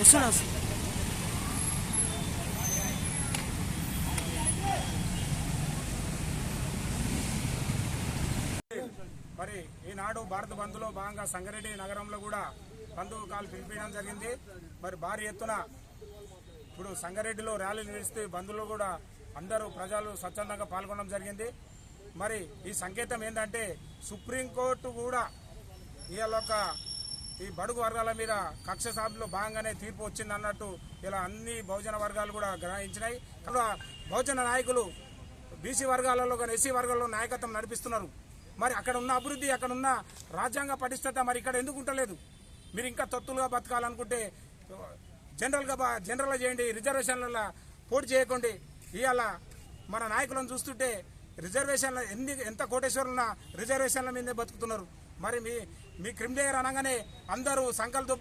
మరి ఈనాడు భారత బంద్లో భాగంగా సంగారెడ్డి నగరంలో కూడా బంధు కాలు పిలిపించడం జరిగింది. మరి భారీ ఎత్తున ఇప్పుడు సంగారెడ్డిలో ర్యాలీలు నిర్వహిస్తే బంధులో కూడా అందరూ ప్రజలు స్వచ్ఛందంగా పాల్గొనడం జరిగింది. మరి ఈ సంకేతం ఏంటంటే సుప్రీంకోర్టు కూడా ఇవాళ ఈ బడుగు వర్గాల మీద కక్ష సాధనలో భాగంగానే తీర్పు వచ్చింది అన్నట్టు ఇలా అన్ని బహుజన వర్గాలు కూడా గ్రహించినాయి. బహుజన నాయకులు బీసీ వర్గాలలో కానీ ఎస్సీ వర్గాల్లో నాయకత్వం నడిపిస్తున్నారు. మరి అక్కడ ఉన్న అభివృద్ధి, అక్కడ ఉన్న రాజ్యాంగ పటిష్టత మరి ఇక్కడ ఎందుకు ఉంటలేదు? మీరు ఇంకా తొత్తులుగా బతకాలనుకుంటే జనరల్ చేయండి, రిజర్వేషన్ల పోటీ చేయకండి. ఇవాళ మన నాయకులను చూస్తుంటే రిజర్వేషన్ల ఎంత కోటేశ్వరులున్నా రిజర్వేషన్ల మీదే బతుకుతున్నారు. మరి మీ క్రిమిలేయర్ అనగానే అందరూ సంకల్ప